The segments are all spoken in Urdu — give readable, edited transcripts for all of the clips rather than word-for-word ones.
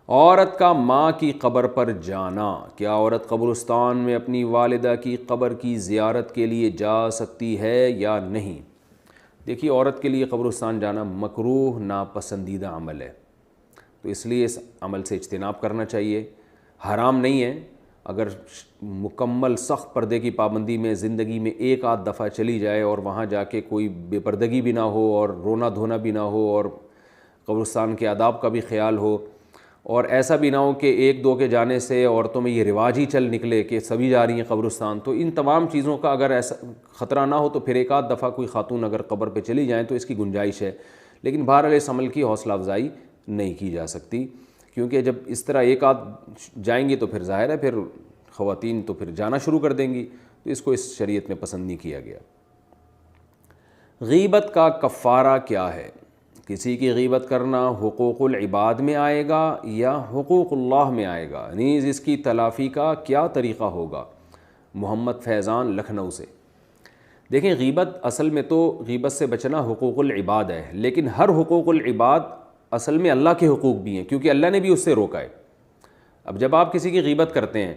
عورت کا ماں کی قبر پر جانا، کیا عورت قبرستان میں اپنی والدہ کی قبر کی زیارت کے لیے جا سکتی ہے یا نہیں؟ دیکھیے، عورت کے لیے قبرستان جانا مکروہ ناپسندیدہ عمل ہے، تو اس لیے اس عمل سے اجتناب کرنا چاہیے۔ حرام نہیں ہے، اگر مکمل سخت پردے کی پابندی میں زندگی میں ایک آدھ دفعہ چلی جائے اور وہاں جا کے کوئی بے پردگی بھی نہ ہو اور رونا دھونا بھی نہ ہو اور قبرستان کے آداب کا بھی خیال ہو، اور ایسا بھی نہ ہو کہ ایک دو کے جانے سے عورتوں میں یہ رواج ہی چل نکلے کہ سبھی جا رہی ہیں قبرستان، تو ان تمام چیزوں کا اگر ایسا خطرہ نہ ہو تو پھر ایک آدھ دفعہ کوئی خاتون اگر قبر پہ چلی جائیں تو اس کی گنجائش ہے، لیکن بہرحال اس عمل کی حوصلہ افزائی نہیں کی جا سکتی، کیونکہ جب اس طرح ایک آدھ جائیں گی تو پھر ظاہر ہے پھر خواتین تو پھر جانا شروع کر دیں گی، تو اس کو اس شریعت میں پسند نہیں کیا گیا۔ غیبت کا کفارہ کیا ہے؟ کسی کی غیبت کرنا حقوق العباد میں آئے گا یا حقوق اللہ میں آئے گا؟ نیز اس کی تلافی کا کیا طریقہ ہوگا؟ محمد فیضان لکھنؤ سے۔ دیکھیں، غیبت اصل میں تو غیبت سے بچنا حقوق العباد ہے، لیکن ہر حقوق العباد اصل میں اللہ کے حقوق بھی ہیں، کیونکہ اللہ نے بھی اس سے روکا ہے۔ اب جب آپ کسی کی غیبت کرتے ہیں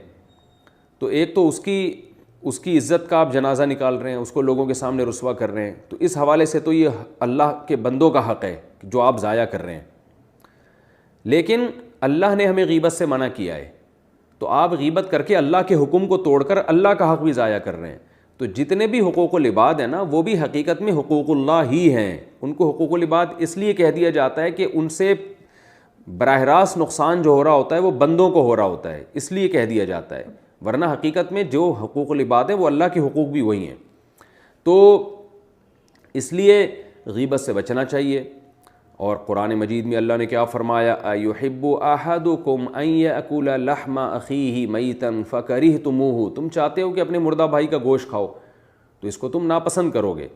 تو ایک تو اس کی عزت کا آپ جنازہ نکال رہے ہیں، اس کو لوگوں کے سامنے رسوا کر رہے ہیں، تو اس حوالے سے تو یہ اللہ کے بندوں کا حق ہے جو آپ ضائع کر رہے ہیں، لیکن اللہ نے ہمیں غیبت سے منع کیا ہے، تو آپ غیبت کر کے اللہ کے حکم کو توڑ کر اللہ کا حق بھی ضائع کر رہے ہیں۔ تو جتنے بھی حقوق العباد ہیں نا، وہ بھی حقیقت میں حقوق اللہ ہی ہیں۔ ان کو حقوق العباد اس لیے کہہ دیا جاتا ہے کہ ان سے براہ راست نقصان جو ہو رہا ہوتا ہے وہ بندوں کو ہو رہا ہوتا ہے، اس لیے کہہ دیا جاتا ہے، ورنہ حقیقت میں جو حقوق العباد ہیں وہ اللہ کے حقوق بھی وہی ہیں۔ تو اس لیے غیبت سے بچنا چاہیے، اور قرآن مجید میں اللہ نے کیا فرمایا؟ ایحب احدکم ان یاکل لحم اخیہ میتا فکرہتموہ، تم چاہتے ہو کہ اپنے مردہ بھائی کا گوشت کھاؤ تو اس کو تم ناپسند کرو گے۔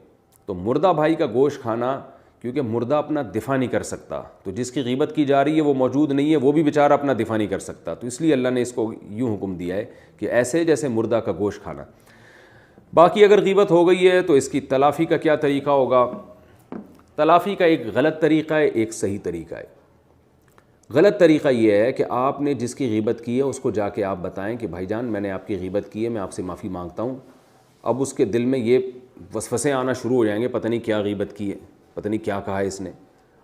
تو مردہ بھائی کا گوشت کھانا، کیونکہ مردہ اپنا دفاع نہیں کر سکتا، تو جس کی غیبت کی جا رہی ہے وہ موجود نہیں ہے، وہ بھی بیچارہ اپنا دفاع نہیں کر سکتا، تو اس لیے اللہ نے اس کو یوں حکم دیا ہے کہ ایسے جیسے مردہ کا گوشت کھانا۔ باقی اگر غیبت ہو گئی ہے تو اس کی تلافی کا کیا طریقہ ہوگا؟ تلافی کا ایک غلط طریقہ ہے، ایک صحیح طریقہ ہے۔ غلط طریقہ یہ ہے کہ آپ نے جس کی غیبت کی ہے اس کو جا کے آپ بتائیں کہ بھائی جان میں نے آپ کی غیبت کی ہے، میں آپ سے معافی مانگتا ہوں۔ اب اس کے دل میں یہ وسوسے آنا شروع ہو جائیں گے، پتہ نہیں کیا غیبت کی ہے، پتہ نہیں کیا کہا ہے اس نے۔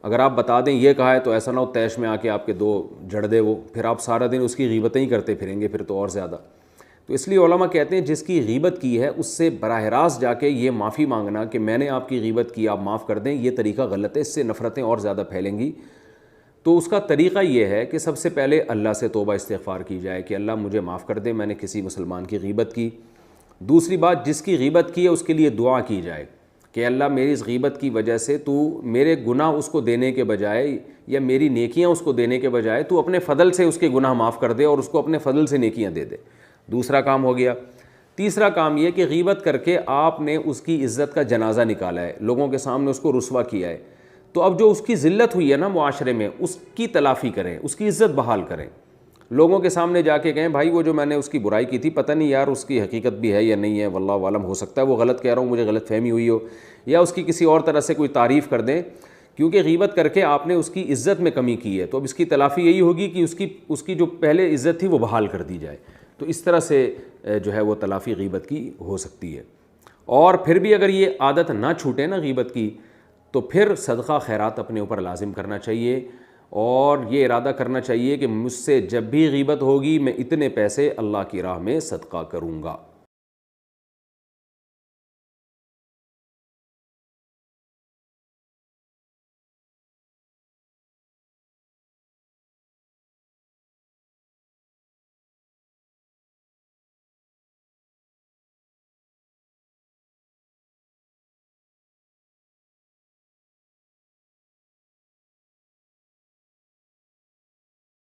اگر آپ بتا دیں یہ کہا ہے تو ایسا نہ ہو تیش میں آ کے آپ کے دو جڑ دے وہ، پھر آپ سارا دن اس کی غیبتیں ہی کرتے پھریں گے، پھر تو اور زیادہ۔ تو اس لیے علماء کہتے ہیں جس کی غیبت کی ہے اس سے براہ راست جا کے یہ معافی مانگنا کہ میں نے آپ کی غیبت کی، آپ معاف کر دیں، یہ طریقہ غلط ہے، اس سے نفرتیں اور زیادہ پھیلیں گی۔ تو اس کا طریقہ یہ ہے کہ سب سے پہلے اللہ سے توبہ استغفار کی جائے کہ اللہ مجھے معاف کر دے، میں نے کسی مسلمان کی غیبت کی۔ دوسری بات، جس کی غیبت کی ہے اس کے لیے دعا کی جائے کہ اللہ میری اس غیبت کی وجہ سے تو میرے گناہ اس کو دینے کے بجائے یا میری نیکیاں اس کو دینے کے بجائے تو اپنے فضل سے اس کے گناہ معاف کر دے اور اس کو اپنے فضل سے نیکیاں دے دے۔ دوسرا کام ہو گیا۔ تیسرا کام یہ کہ غیبت کر کے آپ نے اس کی عزت کا جنازہ نکالا ہے، لوگوں کے سامنے اس کو رسوا کیا ہے، تو اب جو اس کی ذلت ہوئی ہے نا معاشرے میں، اس کی تلافی کریں، اس کی عزت بحال کریں، لوگوں کے سامنے جا کے کہیں بھائی وہ جو میں نے اس کی برائی کی تھی پتہ نہیں یار اس کی حقیقت بھی ہے یا نہیں ہے، واللہ عالم، ہو سکتا ہے وہ غلط کہہ رہا ہوں، مجھے غلط فہمی ہوئی ہو، یا اس کی کسی اور طرح سے کوئی تعریف کر دیں، کیونکہ غیبت کر کے آپ نے اس کی عزت میں کمی کی ہے، تو اب اس کی تلافی یہی ہوگی کہ اس کی جو پہلے عزت تھی وہ بحال کر دی جائے۔ تو اس طرح سے جو ہے وہ تلافی غیبت کی ہو سکتی ہے۔ اور پھر بھی اگر یہ عادت نہ چھوٹے نا غیبت کی، تو پھر صدقہ خیرات اپنے اوپر لازم کرنا چاہیے، اور یہ ارادہ کرنا چاہیے کہ مجھ سے جب بھی غیبت ہوگی میں اتنے پیسے اللہ کی راہ میں صدقہ کروں گا۔